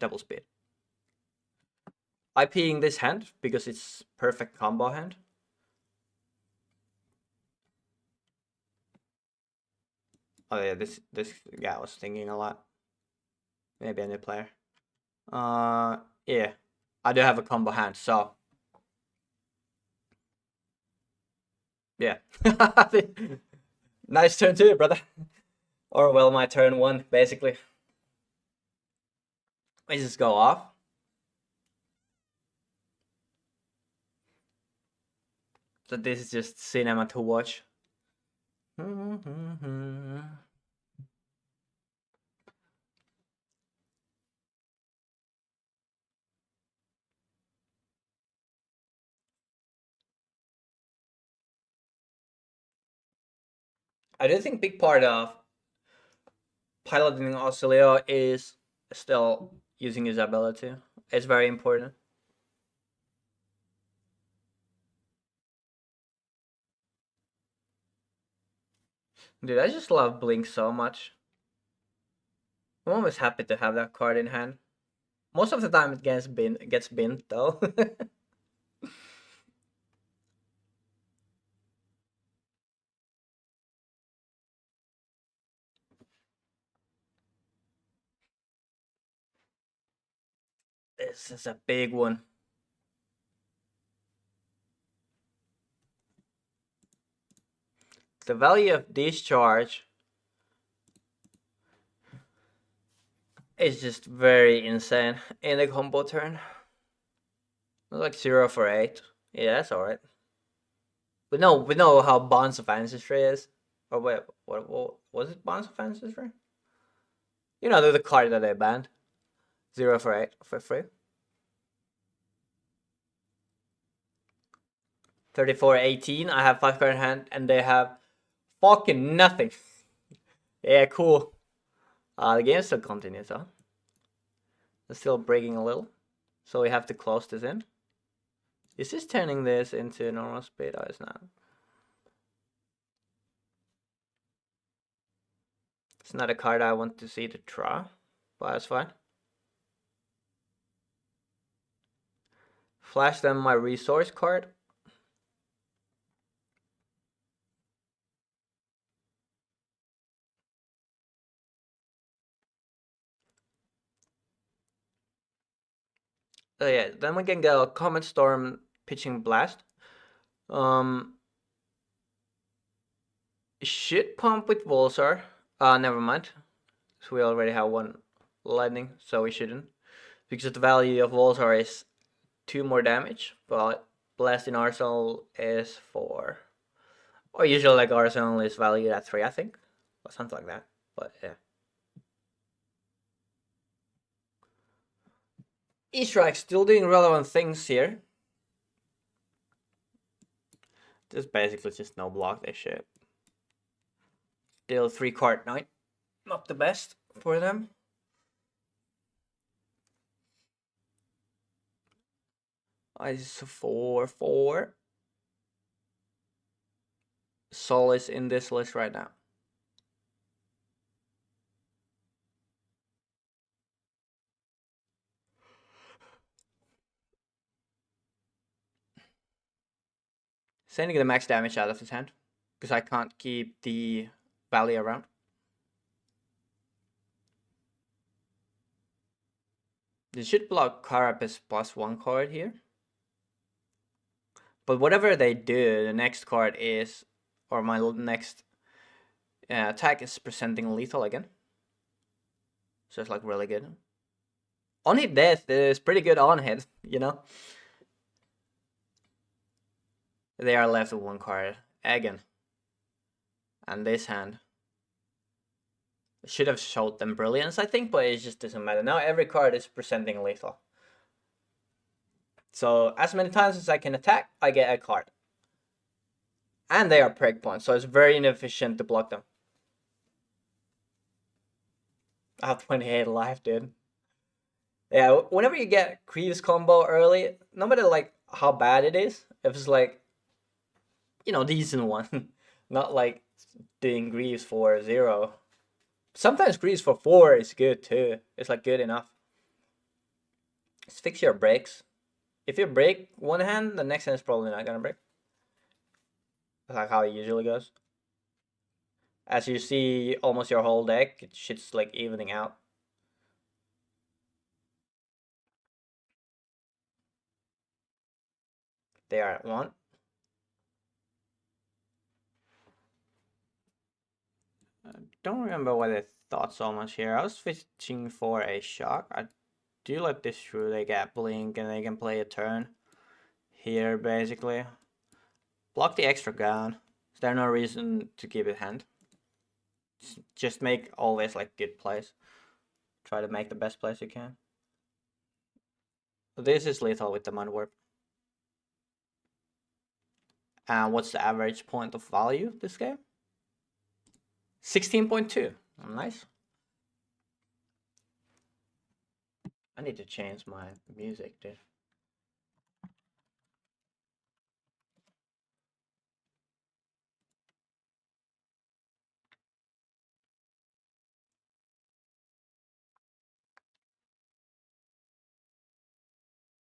double speed. IPing this hand because it's perfect combo hand. Oh yeah, this guy was thinking a lot. Maybe a new player. Yeah, I do have a combo hand, so yeah. Nice turn 2, brother. Or well, my turn 1 basically. I just go off. So this is just cinema to watch. I do think big part of piloting Auxilio is still using his ability. It's very important. Dude, I just love Blink so much. I'm always happy to have that card in hand. Most of the time it gets binned though. This is a big one. The value of discharge is just very insane in the combo turn. Like 0 for 8. Yeah, that's alright. We know how Bonds of Ancestry is. Or wait, what was it? Bonds of Ancestry? You know, the card that they banned. 0 for 8 for free. 34-18. I have 5 card in hand, and they have fucking nothing. Yeah, cool. The game still continues, huh? It's still breaking a little, so we have to close this in. Is this turning this into normal speed? Oh, it's not. It's not a card I want to see to draw, but that's fine. Flash them my resource card. Oh yeah, then we can go Comet Storm pitching Blast. Should pump with Volsar. Never mind. So we already have one lightning, so we shouldn't. Because the value of Volsar is 2 more damage, but Blast in Arsenal is 4. Or usually like Arsenal is valued at 3, I think. Or something like that. But yeah. E-Strike still doing relevant things here. Just basically just no block this shit. Still 3 card night. Not the best for them. Ice 4-4. Sol is in this list right now. Sending the max damage out of his hand, because I can't keep the value around. They should block Carapace +1 card here. But whatever they do, the next card is, or my next attack is presenting lethal again. So it's like really good. On hit death is pretty good on hit, you know? They are left with 1 card again. And this hand should have showed them brilliance, I think, but it just doesn't matter. Now every card is presenting lethal. So as many times as I can attack, I get a card. And they are preg points, so it's very inefficient to block them. I have 28 life, dude. Yeah, whenever you get Greaves combo early, no matter like how bad it is, if it's like, you know, decent one, not like doing Greaves for 0. Sometimes Greaves for 4 is good too. It's like good enough. is fix your brakes. If you break one hand, the next hand is probably not gonna break. That's like how it usually goes. As you see, almost your whole deck, shit's like evening out. They are at 1. I don't remember what I thought so much here. I was fishing for a shock. I do let this through. They get blink and they can play a turn here basically. Block the extra gun. Is there no reason to keep it hand? Just make always like good plays. Try to make the best plays you can. This is lethal with the Mind Warp. And what's the average point of value this game? 16.2. Nice. I need to change my music, dude.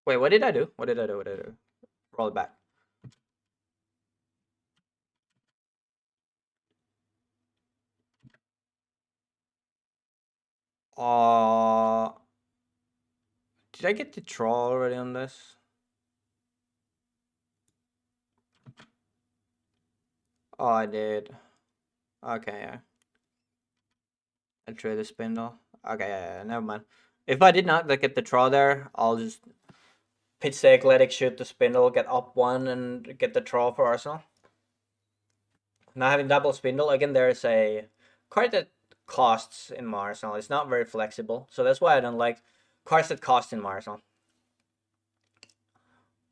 Wait, what did I do? What did I do? What did I do? Roll it back. Did I get the draw already on this? Oh, I did. Okay, yeah. I drew the spindle. Okay, yeah, never mind. If I did not like, get the draw there, I'll just pitch the athletic, shoot the spindle, get up 1, and get the draw for Arsenal. Now having double spindle, again, there's a card that costs in my Arsenal. It's not very flexible, so that's why I don't like cards that cost in my Arsenal.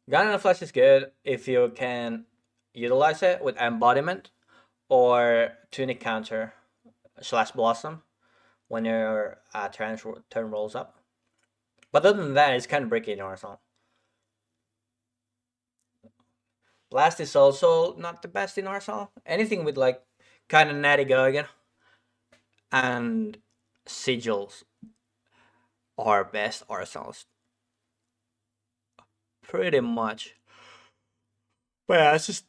Gun and Flesh is good if you can utilize it with Embodiment or Tunic Counter / Blossom when your turn rolls up. But other than that, it's kind of bricky in Arsenal. Blast is also not the best in Arsenal. Anything with like kind of natty Guggen and Sigils are best Arsenals. Pretty much. But yeah, it's just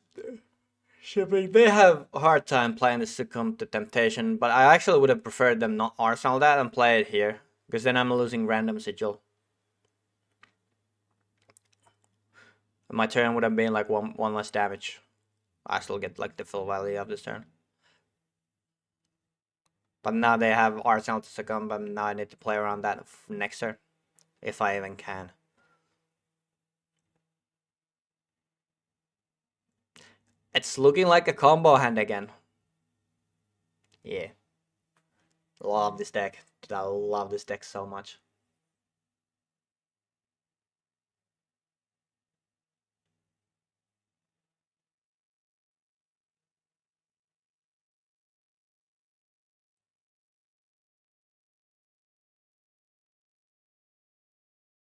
shipping. They have a hard time playing the Succumb to Temptation, but I actually would have preferred them not Arsenal that and play it here, because then I'm losing random Sigil. My turn would have been like one less damage. I still get like the full value of this turn. But now they have Arsenal to Succumb, but now I need to play around that next turn, if I even can. It's looking like a combo hand again. Yeah. Love this deck. I love this deck so much.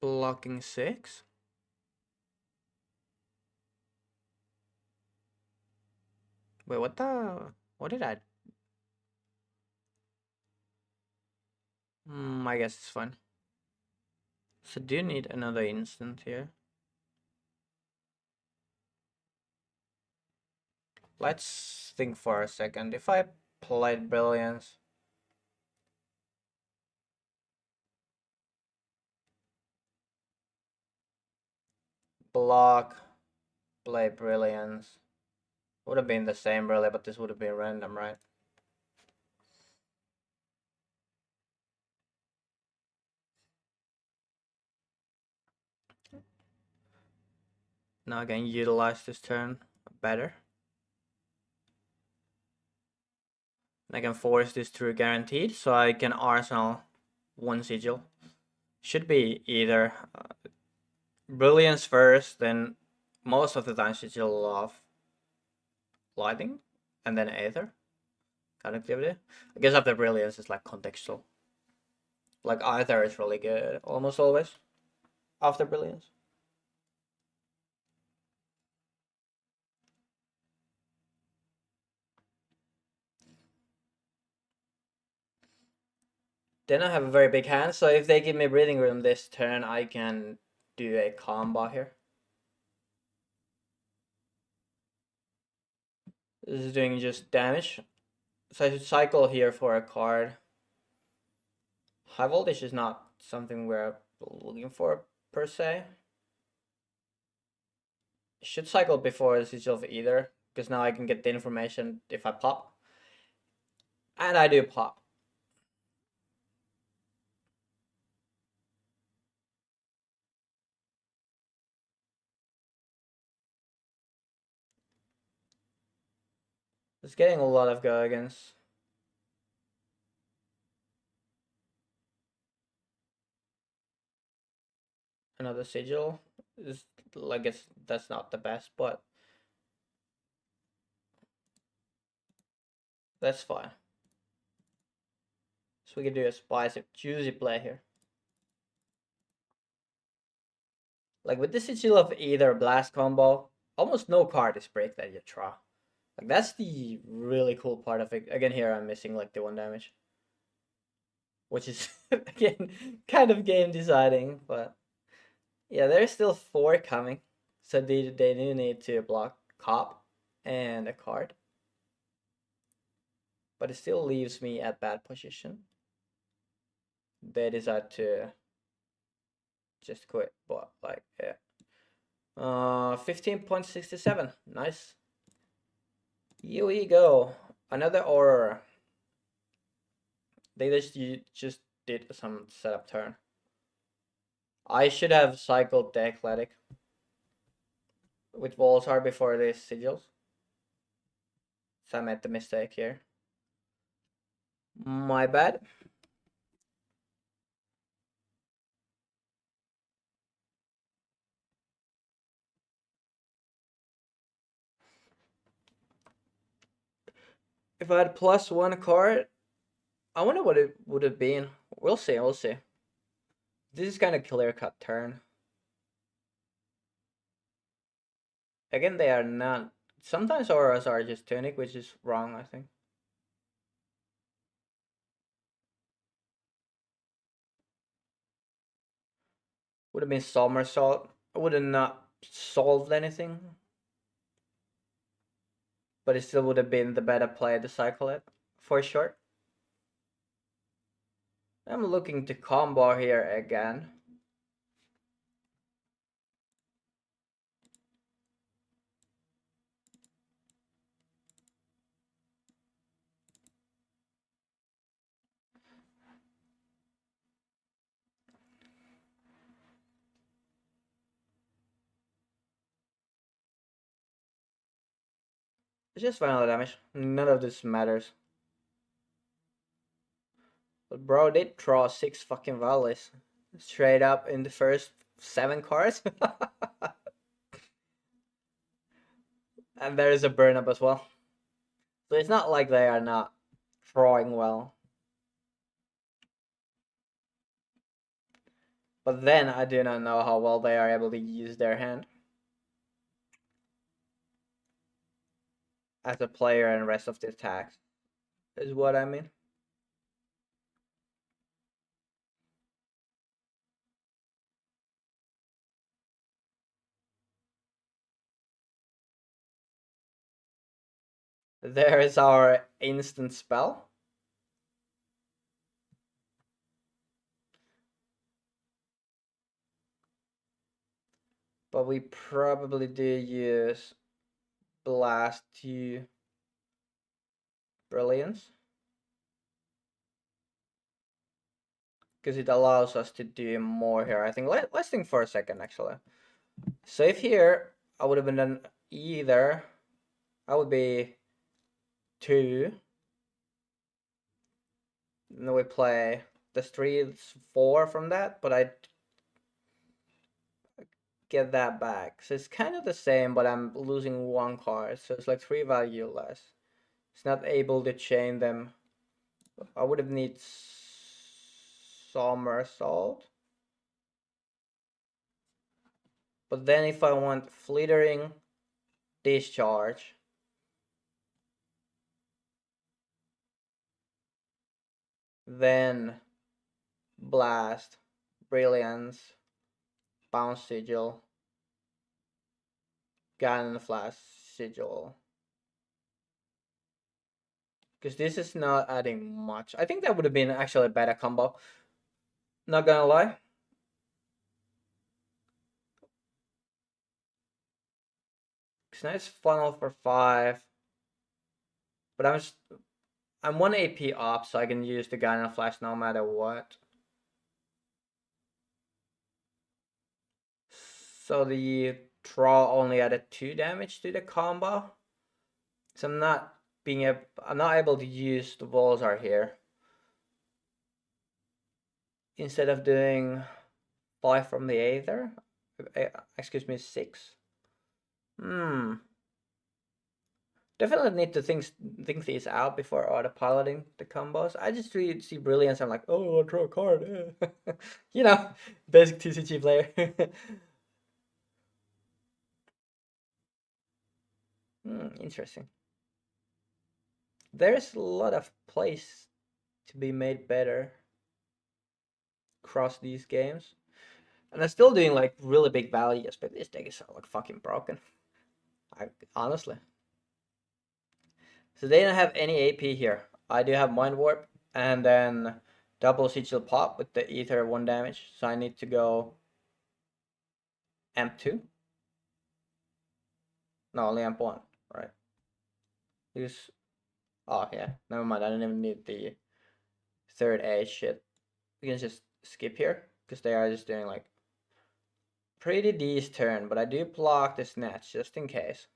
Blocking 6? Wait, what the... What did I... I guess it's fine. So do you need another instant here? Let's think for a second. If I played Brilliance... Block... Play Brilliance... Would have been the same really, but this would have been random, right? Now I can utilize this turn better. I can force this through guaranteed, so I can Arsenal 1 Sigil. Should be either Brilliance first, then most of the time Sigil off Lighting, and then Aether. Connectivity. I guess after Brilliance is like contextual. Like Aether is really good almost always after Brilliance. Then I have a very big hand, so if they give me breathing room this turn, I can do a combo here. This is doing just damage. So I should cycle here for a card. High voltage is not something we're looking for per se. Should cycle before the Sigil of Aether, because now I can get the information if I pop. And I do pop. It's getting a lot of go against. Another Sigil. Is like that's not the best, but that's fine. So we can do a spicy, juicy play here. Like with the Sigil of Aether Blast combo, almost no card is break that you draw. Like that's the really cool part of it. Again, here I'm missing like the 1 damage, which is again kind of game deciding, but yeah, there's still 4 coming, so they do need to block cop and a card, but it still leaves me at bad position. They decide to just quit, but like yeah. 15.67, nice. Here we go, another Aurora. They just did some setup turn. I should have cycled the Eclectic with Volsar before the Sigils. So I made the mistake here. My bad. If I had +1 card, I wonder what it would have been. We'll see, we'll see. This is kind of clear-cut turn. Again, they are not. Sometimes auras are just tunic, which is wrong, I think. Would have been somersault. I would have not solved anything. But it still would have been the better play to cycle it, for sure. I'm looking to combo here again. It's just vanilla damage. None of this matters. But bro did draw 6 fucking valleys. Straight up in the first 7 cards. And there is a burn up as well. So it's not like they are not drawing well. But then I do not know how well they are able to use their hand as a player and rest of the attacks, is what I mean. There is our instant spell. But we probably do use Blast to Brilliance, because it allows us to do more here. I think let's think for a second actually. So if here I would have been done either, I would be 2. And then we play the 3, 4 from that, but I get that back. So it's kind of the same, but I'm losing 1 card, so it's like 3 value less. It's not able to chain them. I would have need somersault. But then if I want flittering discharge, then blast, brilliance, bounce Sigil, Gun Flash Sigil. Because this is not adding much. I think that would have been actually a better combo. Not gonna lie. It's nice funnel for 5. But I'm 1 AP up, so I can use the Gun Flash no matter what. So the draw only added 2 damage to the combo. So I'm not able to use the Volzar here. Instead of doing 5 from the Aether, excuse me, 6. Definitely need to think these out before auto-piloting the combos. I just really see Brilliance, I'm like, oh, I'll draw a card. You know, basic TCG player. Interesting. There's a lot of plays to be made better across these games. And I'm still doing like really big values, but this deck is like fucking broken. Honestly. So they don't have any AP here. I do have Mind Warp and then double Sigil Pop with the Aether 1 damage. So I need to go AMP 2. No, only AMP 1, right? Use. Oh yeah, never mind. I don't even need the third A shit. We can just skip here because they are just doing like pretty decent turn, but I do block the snatch just in case.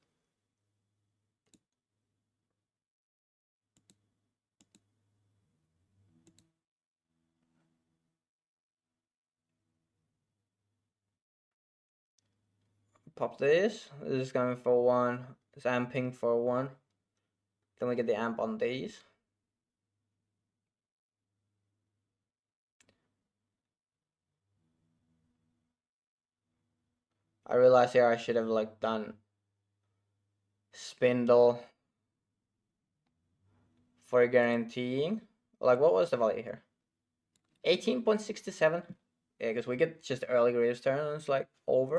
Pop this. This is coming for 1. This amping for 1. Then we get the amp on these. I realize here I should have like done Spindle for guaranteeing. Like, what was the value here? 18.67. Yeah, because we get just early Greaves turn and it's like over.